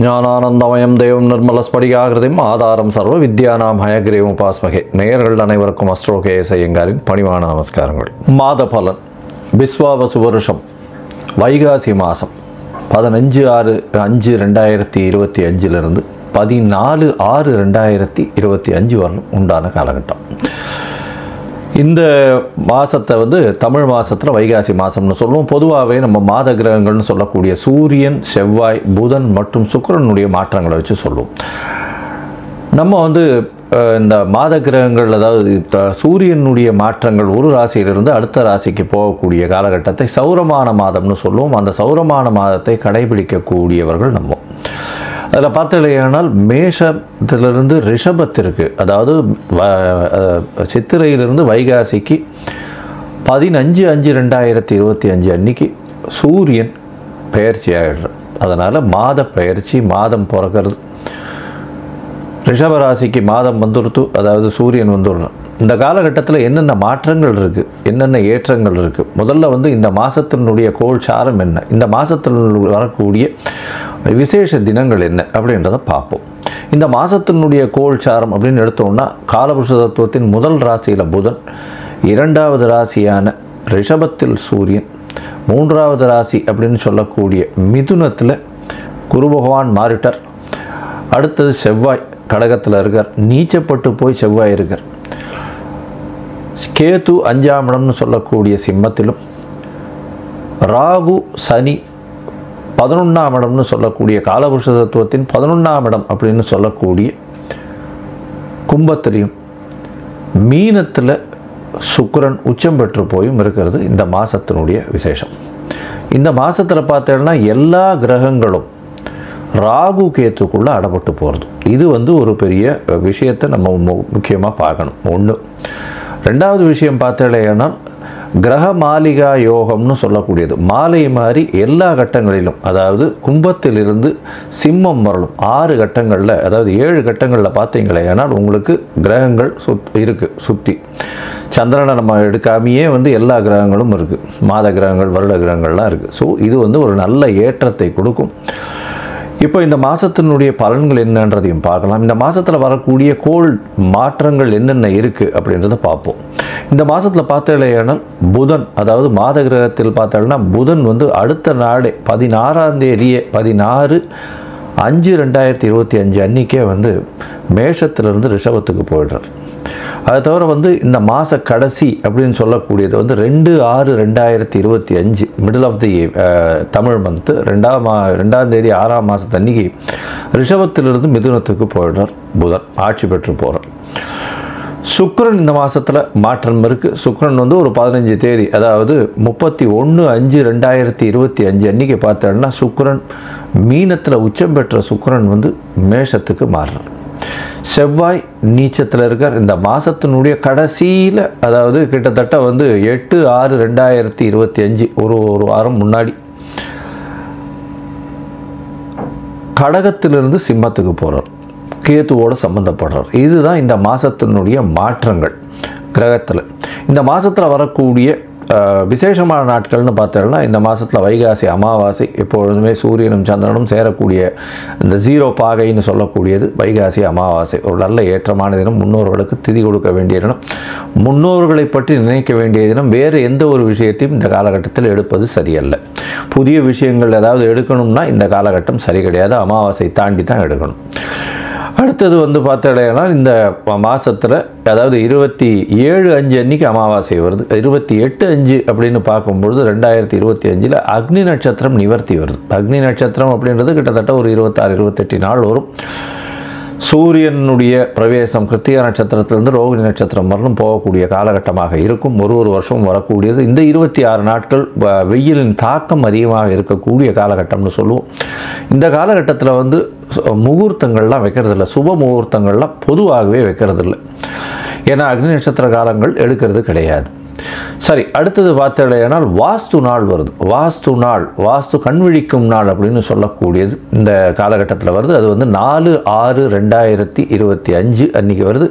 ஞானானந்தமயம் தெய்வம் நிர்மலஸ்படிகாகிருதிம் ஆதாரம் சர்வ வித்யானாம் ஹயக்ரீவம் உபாஸ்மகே. நேயர்கள் அனைவருக்கும் அஸ்ட்ரோகேஎஸ் ஐயங்காரின் பணிவான நமஸ்காரங்கள். மாத பலன் விஸ்வாவசு வருஷம் வைகாசி மாதம் 15/6/2025 14/6/2025 வரலும் உண்டான காலகட்டம். இந்த மாதத்தை தமிழ் மாதத்தில் வைகாசி மாதம்னு சொல்லுவோம். பொதுவாகவே நம்ம மாத கிரகங்கள்னு சொல்லக்கூடிய சூரியன், செவ்வாய், புதன் மற்றும் சுக்கிரனுடைய மாற்றங்களை வச்சு சொல்லுவோம். நம்ம இந்த மாத கிரகங்கள், அதாவது சூரியனுடைய மாற்றங்கள் ஒரு ராசியிலிருந்து அடுத்த ராசிக்கு போகக்கூடிய காலகட்டத்தை சௌரமான மாதம்னு சொல்லுவோம். அந்த சௌரமான மாதத்தை கடைபிடிக்கக்கூடியவர்கள் நம்ம அதில் பார்த்தீங்கன்னா மேஷத்திலிருந்து ரிஷபத்திற்கு, அதாவது சித்திரையிலிருந்து வைகாசிக்கு 15/5/2025 அன்னைக்கு சூரியன் பெயர்ச்சி ஆகிடுறார். அதனால் மாத பெயர்ச்சி, மாதம் பிறக்கிறது. ரிஷபராசிக்கு மாதம் வந்துடுத்து, அதாவது சூரியன் வந்துடுறார். இந்த காலகட்டத்தில் என்னென்ன மாற்றங்கள் இருக்குது, என்னென்ன ஏற்றங்கள் இருக்குது, முதல்ல இந்த மாதத்தினுடைய கோள் சாரம் என்ன, இந்த மாதத்தில் வரக்கூடிய விசேஷ தினங்கள் என்ன அப்படின்றத பார்ப்போம். இந்த மாதத்தினுடைய கோள் சாரம் அப்படின்னு எடுத்தோம்னா, காலபுருஷ தத்துவத்தின் முதல் ராசியில் புதன், இரண்டாவது ராசியான ரிஷபத்தில் சூரியன், மூன்றாவது ராசி அப்படின்னு சொல்லக்கூடிய மிதுனத்தில் குரு பகவான் மாறிட்டார். அடுத்தது செவ்வாய் கடகத்தில் இருக்கார், நீச்சப்பட்டு போய் செவ்வாய் இருக்கார். கேது 5ஆம் இடம்னு சொல்லக்கூடிய சிம்மத்திலும், ராகு சனி 11ஆம் இடம்னு சொல்லக்கூடிய காலபுருஷ தத்துவத்தின் 11ஆம் இடம் அப்படின்னு சொல்லக்கூடிய கும்பத்திலையும், மீனத்தில் சுக்கிரன் உச்சம் பெற்று போயும் இருக்கிறது இந்த மாதத்தினுடைய விசேஷம். இந்த மாதத்தில் பார்த்தோம்னா எல்லா கிரகங்களும் ராகு கேத்துக்குள்ளே அடப்பட்டு போகிறது. இது ஒரு பெரிய விஷயத்தை நம்ம முக்கியமாக பார்க்கணும். ஒன்று. ரெண்டாவது விஷயம் பார்த்தேன்னா, கிரக மாளிகா யோகம்னு சொல்லக்கூடியது மாலை மாதிரி எல்லா கட்டங்களிலும், அதாவது கும்பத்திலிருந்து சிம்மம் வரலும் 6 கட்டங்களில், அதாவது 7 கட்டங்களில் பார்த்தீங்களேனா உங்களுக்கு கிரகங்கள் இருக்குது சுற்றி. சந்திரனை நம்ம எடுக்காமையே எல்லா கிரகங்களும் இருக்குது, மாத கிரகங்கள், வருட கிரகங்கள்லாம் இருக்குது. ஸோ இது ஒரு நல்ல ஏற்றத்தை கொடுக்கும். இப்போ இந்த மாதத்தினுடைய பலன்கள் என்னன்றதையும் பார்க்கலாம். இந்த மாதத்தில் வரக்கூடிய கோள் மாற்றங்கள் என்னென்ன இருக்குது அப்படின்றத பார்ப்போம். இந்த மாதத்தில் பார்த்தேன்னா புதன், அதாவது மாத கிரகத்தில் பார்த்தோன்னா புதன் அடுத்த நாளே 16ஆம் தேதியே 16/5/2025 அன்றைக்கே மேஷத்திலிருந்து ரிஷபத்துக்கு போயிடுறார். அதை தவிர இந்த மாத கடைசி அப்படின்னு சொல்லக்கூடியது 2/6/2025 middle of the Tamil month 2ஆம் தேதி 6ஆம் மாதத்து அன்றைக்கி ரிஷபத்திலிருந்து மிதுனத்துக்கு போயிடுறார். புதன் ஆட்சி பெற்று போகிறார். சுக்கிரன் இந்த மாதத்தில் மாற்றம் இருக்குது. சுக்கிரன் ஒரு 15 தேதி, அதாவது 31/5/2025 அன்றைக்கி பார்த்தோன்னா சுக்கிரன் மீனத்தில் உச்சம் பெற்ற சுக்கிரன் மேஷத்துக்கு மாறுறார். செவ்வாய் நீச்சத்தில் இருக்கார். இந்த மாதத்தினுடைய கடைசியில், அதாவது கிட்டத்தட்ட 8/6/2025 ஒரு வாரம் முன்னாடி கடகத்திலிருந்து சிம்மத்துக்கு போகிறார், கேத்துவோடு சம்பந்தப்படுறார். இதுதான் இந்த மாதத்தினுடைய மாற்றங்கள் கிரகத்தில். இந்த மாதத்தில் வரக்கூடிய விசேஷமான நாட்கள்னு பார்த்தோம்னா, இந்த மாதத்தில் வைகாசி அமாவாசை, எப்பொழுதுமே சூரியனும் சந்திரனும் சேரக்கூடிய இந்த 0 பாகைன்னு சொல்லக்கூடியது வைகாசி அமாவாசை. ஒரு நல்ல ஏற்றமான தினம். முன்னோர்களுக்கு திதி கொடுக்க வேண்டிய தினம், முன்னோர்களை பற்றி நினைக்க வேண்டிய தினம். வேறு எந்த ஒரு விஷயத்தையும் இந்த காலகட்டத்தில் எடுப்பது சரியல்ல. புதிய விஷயங்கள் ஏதாவது எடுக்கணும்னா இந்த காலகட்டம் சரி கிடையாது. அமாவாசை தாண்டி தான் எடுக்கணும். அடுத்தது பார்த்தோன்னா இந்த மாதத்தில், அதாவது 27/5 அன்றைக்கி அமாவாசை வருது. 28/5 அப்படின்னு பார்க்கும்பொழுது 2025 அக்னி நட்சத்திரம் நிவர்த்தி வருது. அக்னி நட்சத்திரம் அப்படின்றது கிட்டத்தட்ட ஒரு 26-28 நாள் வரும். சூரியனுடைய பிரவேசம் கிருத்திகா நட்சத்திரத்திலிருந்து ரோகிணி நட்சத்திரம் வரலும் போகக்கூடிய காலகட்டமாக இருக்கும். ஒரு வருஷம் வரக்கூடியது. இந்த 26 நாட்கள் வெயிலின் தாக்கம் அதிகமாக இருக்கக்கூடிய காலகட்டம்னு சொல்லுவோம். இந்த காலகட்டத்தில் முகூர்த்தங்கள்லாம் வைக்கிறதில்ல, சுப முகூர்த்தங்கள்லாம் பொதுவாகவே வைக்கிறதில்ல. ஏன்னா அக்னி நட்சத்திர காலங்கள் எடுக்கிறது கிடையாது. சரி, அடுத்தது பார்த்தேன்னா வாஸ்து நாள் வருது. வாஸ்து நாள், வாஸ்து கண்விழிக்கும் நாள் அப்படின்னு சொல்லக்கூடியது இந்த காலகட்டத்தில் வருது. அது 4/6/2025 அன்றைக்கி வருது.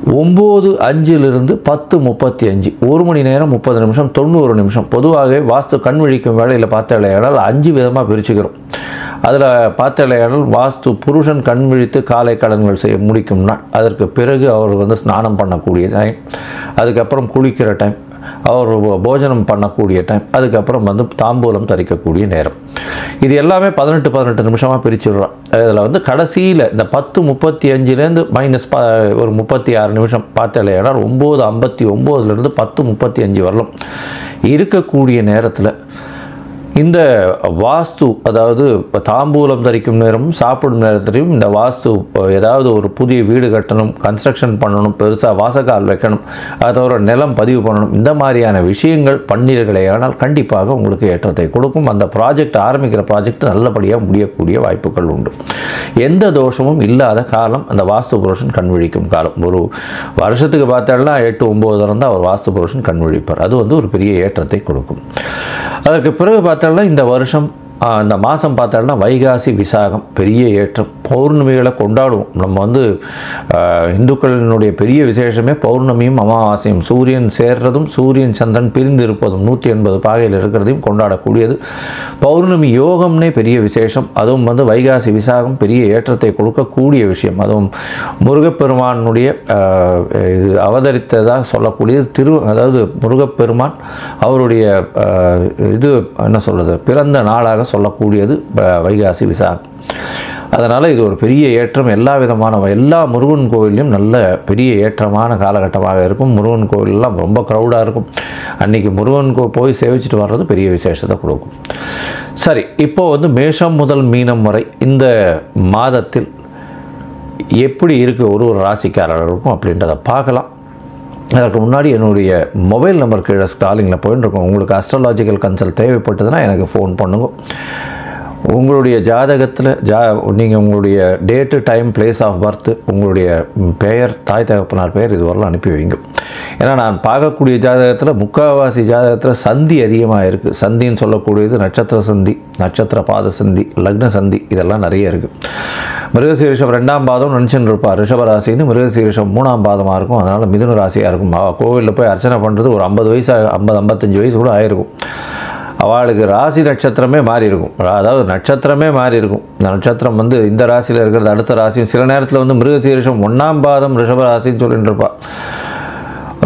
9:05 10:35 1 மணி நேரம் 30 நிமிஷம் 90 நிமிஷம். பொதுவாகவே வாஸ்து கண் விழிக்கும் வேலையில் பார்த்தாலேயானால் 5 விதமாக பிரிச்சுக்கிறோம். அதில் பார்த்தாலேயானால் வாஸ்து புருஷன் கண் விழித்து காலை கடன்கள் செய்ய முடிக்கும் நாள், அதற்கு பிறகு அவர் ஸ்நானம் பண்ணக்கூடிய டைம், அதுக்கப்புறம் குளிக்கிற டைம், அவர் போஜனம் பண்ணக்கூடிய டைம், அதுக்கப்புறம் தாம்பூலம் தரிக்கக்கூடிய நேரம். இது எல்லாமே 18 நிமிஷமாக பிரிச்சுடுறோம். இதில் கடைசியில் இந்த 10:35 மைனஸ் ஒரு 36 நிமிஷம் பார்த்தாலேயானால் 9:59 10:35 வரலாம் இருக்கக்கூடிய நேரத்தில் இந்த வாஸ்து, அதாவது தாம்பூலம் தரிக்கும் நேரமும் சாப்பிடும் நேரத்திலையும் இந்த வாஸ்து ஏதாவது ஒரு புதிய வீடு கட்டணும், கன்ஸ்ட்ரக்ஷன் பண்ணணும், பெருசாக வாசக்கால் வைக்கணும், அதோட நிலம் பதிவு பண்ணணும், இந்த மாதிரியான விஷயங்கள் பண்ணீர்களே ஆனால் கண்டிப்பாக உங்களுக்கு ஏற்றத்தை கொடுக்கும். அந்த ஆரம்பிக்கிற ப்ராஜெக்ட் நல்லபடியாக முடியக்கூடிய வாய்ப்புகள் உண்டு. எந்த தோஷமும் இல்லாத காலம் அந்த வாஸ்து புருஷன் கண் விழிக்கும் காலம். ஒரு வருஷத்துக்கு பார்த்தாலும் 8-9 இருந்தால் அவர் வாஸ்து புருஷன் கண் விழிப்பார். அது ஒரு பெரிய ஏற்றத்தை கொடுக்கும். அதற்கு பிறகு இந்த வருஷம் இந்த மாதம் பார்த்தோம்னா வைகாசி விசாகம் பெரிய ஏற்றம். பௌர்ணமிகளை கொண்டாடுவோம். நம்ம இந்துக்களினுடைய பெரிய விசேஷமே பௌர்ணமியும் அமாவாசையும், சூரியன் சேர்றதும் சூரியன் சந்திரன் பிரிந்து இருப்பதும் 180 பாகையில் இருக்கிறதையும் கொண்டாடக்கூடியது. பௌர்ணமி யோகம்னே பெரிய விசேஷம். அதுவும் வைகாசி விசாகம் பெரிய ஏற்றத்தை கொடுக்கக்கூடிய விஷயம். அதுவும் முருகப்பெருமானுடைய அவதரித்ததாக சொல்லக்கூடியது. அதாவது முருகப்பெருமான் அவருடைய பிறந்த நாளாக சொல்லக்கூடியது வைகாசி விசாகம். அதனால் இது ஒரு பெரிய ஏற்றம். எல்லா முருகன் கோவிலையும் நல்ல பெரிய ஏற்றமான காலகட்டமாக இருக்கும். முருகன் கோவிலெலாம் ரொம்ப க்ரௌடாக இருக்கும். அன்றைக்கி முருகன் போய் சேவிச்சுட்டு வர்றது பெரிய விசேஷத்தை கொடுக்கும். சரி, இப்போது மேஷம் முதல் மீனம் வரை இந்த மாதத்தில் எப்படி இருக்குது ஒரு ராசிக்காரர்களுக்கும் அப்படின்றத பார்க்கலாம். அதற்கு முன்னாடி என்னுடைய மொபைல் நம்பர் கீழே ஸ்க்ராலிங்கில் போயிட்டுருக்கோம். உங்களுக்கு அஸ்ட்ராலாஜிக்கல் கன்சல்ட் தேவைப்பட்டதுன்னா எனக்கு ஃபோன் பண்ணுங்க. உங்களுடைய ஜாதகத்தில் நீங்கள் உங்களுடைய date, time, place of birth, உங்களுடைய பெயர், தாய் தகப்பனார் பெயர் இது வரலாம் அனுப்பி வைங்க. ஏன்னா நான் பார்க்கக்கூடிய ஜாதகத்தில் முக்கால்வாசி ஜாதகத்தில் சந்தி அதிகமாக இருக்குது. சந்தின்னு சொல்லக்கூடியது நட்சத்திர சந்தி, நட்சத்திர பாத சந்தி, லக்ன சந்தி, இதெல்லாம் நிறைய இருக்குது. மிருகசீரிஷம் 2ஆம் பாதம் நினச்சின்னு இருப்பார். ரிஷபராசின்னு மிருகசீரிஷம் 3ஆம் பாதமாக இருக்கும். அதனால் மிதுன ராசியாக இருக்கும். கோவிலில் போய் அர்ச்சனை பண்ணுறது ஒரு 50 வயசு 50-55 வயசு கூட ஆகிருக்கும். அவளுக்கு ராசி நட்சத்திரமே மாறி இருக்கும். அதாவது நட்சத்திரமே மாறி இருக்கும். இந்த நட்சத்திரம் இந்த ராசியில் இருக்கிறது அடுத்த ராசியும் சில நேரத்தில் மிருகசீரிஷம் 1ஆம் பாதம் ரிஷபராசின்னு சொல்லிட்டு இருப்பாள்.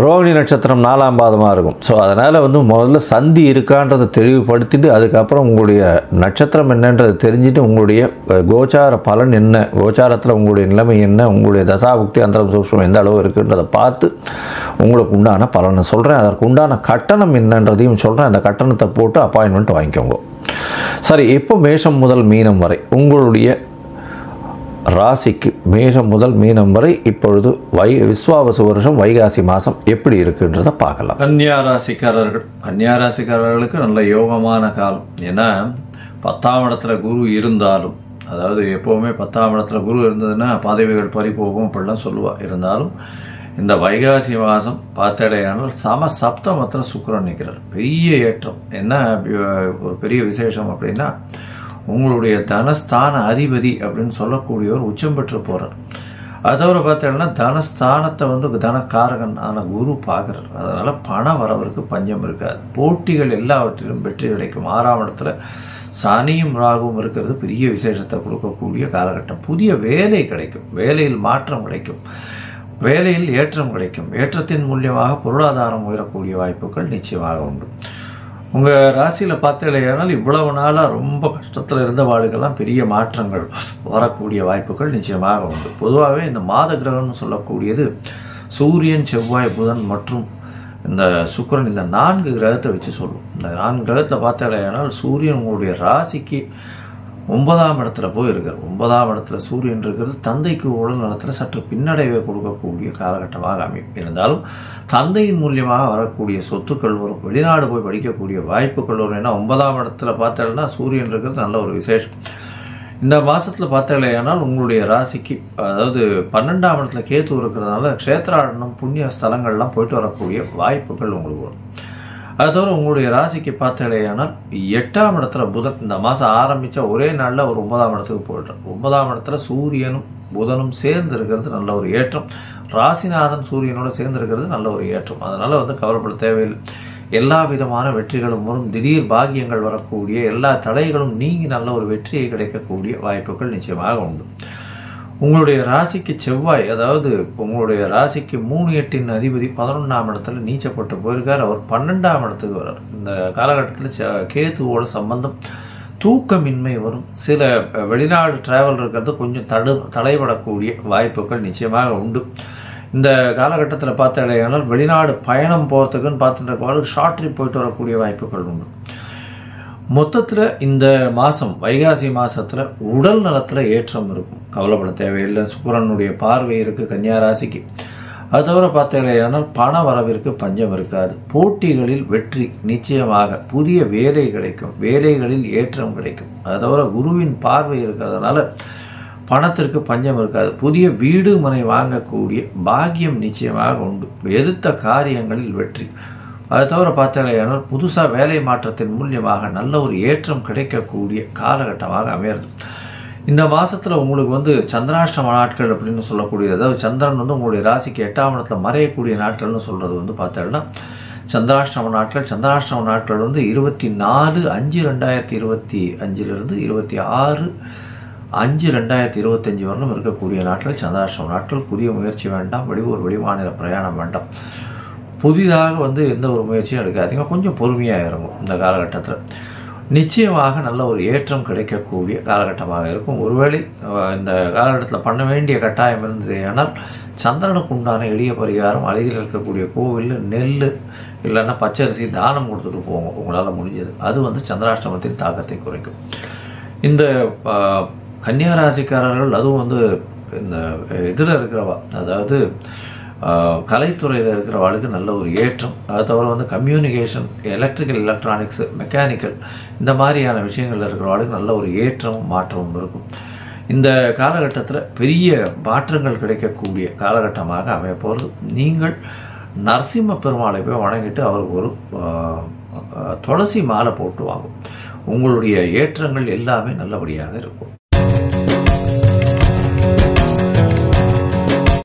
ரோகிணி நட்சத்திரம் 4ஆம் பாதமாக இருக்கும். ஸோ அதனால் முதல்ல சந்தி இருக்கான்றதை தெளிவுபடுத்திட்டு அதுக்கப்புறம் உங்களுடைய நட்சத்திரம் என்னன்றதை தெரிஞ்சுட்டு உங்களுடைய கோச்சார பலன் என்ன, கோச்சாரத்தில் உங்களுடைய நிலைமை என்ன, உங்களுடைய தசாபுக்தி அந்தரம் சூக்ஷ்மம் எந்த அளவு இருக்குன்றதை பார்த்து உங்களுக்கு உண்டான பலனை சொல்கிறேன். அதற்கு உண்டான கட்டணம் என்னன்றதையும் சொல்கிறேன். அந்த கட்டணத்தை போட்டு அப்பாயின்மெண்ட் வாங்கிக்கோங்க. சரி, இப்போ மேஷம் முதல் மீனம் வரை உங்களுடைய ராசிக்கு மேஷம் முதல் மீனம் வரை இப்பொழுது விஸ்வாவசு வருஷம் வைகாசி மாதம் எப்படி இருக்குன்றதை பார்க்கலாம். கன்னியா ராசிக்காரர்களுக்கு நல்ல யோகமான காலம். ஏன்னா 10ஆம் இடத்துல குரு இருந்தாலும், அதாவது எப்போவுமே 10ஆம் இடத்துல குரு இருந்ததுன்னா பதவிகள் பறிபோகும் அப்படிலாம் சொல்லுவாள். இருந்தாலும் இந்த வைகாசி மாதம் பார்த்தடையானால் சப்தமத்தில் சுக்கிரன் நிற்கிறார். பெரிய ஏற்றம். என்ன ஒரு பெரிய விசேஷம் அப்படின்னா உங்களுடைய தனஸ்தான அதிபதி அப்படின்னு சொல்லக்கூடியவர் உச்சம் பெற்று போகிறார். அது தவிர பார்த்தீங்கன்னா தனஸ்தானத்தை தனக்காரகன் ஆன குரு பார்க்குறார். அதனால் பண வரவருக்கு பஞ்சம் இருக்காது. போட்டிகள் எல்லாவற்றிலும் வெற்றி கிடைக்கும். 6ஆம் இடத்துல சனியும் ராகுவும் இருக்கிறது பெரிய விசேஷத்தை கொடுக்கக்கூடிய காலகட்டம். புதிய வேலை கிடைக்கும், வேலையில் மாற்றம் கிடைக்கும், வேலையில் ஏற்றம் கிடைக்கும். ஏற்றத்தின் மூலியமாக பொருளாதாரம் உயரக்கூடிய வாய்ப்புகள் நிச்சயமாக உண்டு. உங்கள் ராசியில் பார்த்தீங்கன்னா இவ்வளவு நாளாக ரொம்ப கஷ்டத்தில் இருந்த வாழ்க்கெல்லாம் பெரிய மாற்றங்கள் வரக்கூடிய வாய்ப்புகள் நிச்சயமாக உண்டு. பொதுவாகவே இந்த மாத கிரகம்னு சொல்லக்கூடியது சூரியன், செவ்வாய், புதன் மற்றும் இந்த சுக்கிரன், இந்த 4 கிரகத்தை வச்சு சொல்லுவோம். இந்த 4 கிரகத்தில் பார்த்தீங்கன்னா சூரியன் உங்களுடைய ராசிக்கு 9ஆம் இடத்துல போய் இருக்கார். 9ஆம் இடத்துல சூரியன் இருக்கிறது தந்தைக்கு உடல் நலத்தில் சற்று பின்னடைவை கொடுக்கக்கூடிய காலகட்டமாக அமையும். இருந்தாலும் தந்தையின் மூலியமாக வரக்கூடிய சொத்துக்கள் வரும். வெளிநாடு போய் படிக்கக்கூடிய வாய்ப்புகள் வரும். ஏன்னா 9ஆம் இடத்துல பார்த்தீங்கன்னா சூரியன் இருக்கிறது நல்ல ஒரு விசேஷம். இந்த மாதத்தில் பார்த்தீங்கன்னா உங்களுடைய ராசிக்கு, அதாவது 12ஆம் இடத்துல கேத்து இருக்கிறதுனால க்ஷேத்ராடனம் புண்ணிய ஸ்தலங்கள்லாம் போயிட்டு வரக்கூடிய வாய்ப்புகள் உங்களுக்கு வரும். அது தவிர உங்களுடைய ராசிக்கு பார்த்தீங்கன்னா 8ஆம் இடத்துல புதன் இந்த மாதம் ஆரம்பித்த ஒரே நாளில் ஒரு 9ஆம் இடத்துக்கு போய்ட்றோம். 9ஆம் இடத்துல சூரியனும் புதனும் சேர்ந்து இருக்கிறது நல்ல ஒரு ஏற்றம். ராசிநாதன் சூரியனோட சேர்ந்திருக்கிறது நல்ல ஒரு ஏற்றம். அதனால் வந்து கவலைப்பட தேவையில்லை. எல்லா விதமான வெற்றிகளும் வரும். திடீர் பாக்கியங்கள் வரக்கூடிய, எல்லா தடைகளும் நீங்கி நல்ல ஒரு வெற்றியை கிடைக்கக்கூடிய வாய்ப்புகள் நிச்சயமாக உண்டு. உங்களுடைய ராசிக்கு செவ்வாய், அதாவது உங்களுடைய ராசிக்கு 3-8 அதிபதி 11ஆம் இடத்துல நீச்சப்பட்டு போயிருக்கார். அவர் 12ஆம் இடத்துக்கு வர்றார். இந்த காலகட்டத்தில் கேதுவோட சம்பந்தம், தூக்கமின்மை வரும். சில வெளிநாடு டிராவல் இருக்கிறது கொஞ்சம் தடைபடக்கூடிய வாய்ப்புகள் நிச்சயமாக உண்டு. இந்த காலகட்டத்தில் பார்த்தாலேயானால் வெளிநாடு பயணம் போகிறதுக்குன்னு பார்த்துட்டு ஷார்ட் ட்ரிப் போயிட்டு வரக்கூடிய வாய்ப்புகள் உண்டு. மொத்தத்தில் இந்த மாதம், வைகாசி மாதத்தில் உடல் நலத்தில் ஏற்றம் இருக்கும். கவலைப்பட தேவையில்லை. சுக்கிரனுடைய பார்வை இருக்குது கன்னியா ராசிக்கு. அது தவிர பார்த்தாலேயானால் பண வரவிற்கு பஞ்சம் இருக்காது. போட்டிகளில் வெற்றி நிச்சயமாக. புதிய வேலை கிடைக்கும். வேலைகளில் ஏற்றம் கிடைக்கும். அது தவிர குருவின் பார்வை இருக்கிறதுனால பணத்திற்கு பஞ்சம் இருக்காது. புதிய வீடு மனை வாங்கக்கூடிய பாக்கியம் நிச்சயமாக உண்டு. எடுத்த காரியங்களில் வெற்றி. அது தவிர பார்த்தாலேயானால் புதுசாக வேலை மாற்றத்தின் மூலியமாக நல்ல ஒரு ஏற்றம் கிடைக்கக்கூடிய காலகட்டமாக அமையிறது. இந்த மாதத்தில் உங்களுக்கு வந்து சந்திராஷ்டம நாட்கள் அப்படின்னு சொல்லக்கூடியது, அதாவது சந்திரன் வந்து உங்களுடைய ராசிக்கு 8ஆம் இடத்துல மறையக்கூடிய நாட்கள்னு சொல்கிறது வந்து பார்த்தோம்னா சந்திராஷ்டம நாட்கள். சந்திராஷ்டம நாட்கள் வந்து 24/5/2025 26/5/2025 வரலும் இருக்கக்கூடிய நாட்கள் சந்திராஷ்டம நாட்கள். புதிய முயற்சி வேண்டாம். வெளியூர் வெளிமாநில பிரயாணம் வேண்டாம். புதிதாக வந்து எந்த ஒரு முயற்சியும் எடுக்காதீங்க. கொஞ்சம் பொறுமையாக இருக்கும். இந்த காலகட்டத்தில் நிச்சயமாக நல்ல ஒரு ஏற்றம் கிடைக்கக்கூடிய காலகட்டமாக இருக்கும். ஒருவேளை இந்த காலகட்டத்தில் பண்ண வேண்டிய கட்டாயம் இருந்தது. ஆனால் சந்திரனுக்கு உண்டான எளிய பரிகாரம், அருகில் இருக்கக்கூடிய கோவில் நெல் இல்லைன்னா பச்சரிசி தானம் கொடுத்துட்டு போங்க உங்களால் முடிஞ்சது. அது வந்து சந்திராஷ்டமத்தின் தாக்கத்தை குறைக்கும். இந்த கன்னியா ராசிக்காரர்கள், அதுவும் வந்து இந்த இதில் இருக்கிறவா, அதாவது கலைத்துறையில் இருக்கிறவாளுக்கு நல்ல ஒரு ஏற்றம். அது தவிர வந்து கம்யூனிகேஷன், எலக்ட்ரிக்கல், எலக்ட்ரானிக்ஸ், மெக்கானிக்கல் இந்த மாதிரியான விஷயங்கள் இருக்கிறவாளுக்கு நல்ல ஒரு ஏற்றமும் மாற்றமும் இருக்கும். இந்த காலகட்டத்தில் பெரிய மாற்றங்கள் கிடைக்கக்கூடிய காலகட்டமாக அமைய போகிறது. நீங்கள் நரசிம்ம பெருமாளை போய் வணங்கிட்டு அவருக்கு ஒரு துளசி மாலை போட்டு வாங்கும். உங்களுடைய ஏற்றங்கள் எல்லாமே நல்லபடியாக இருக்கும்.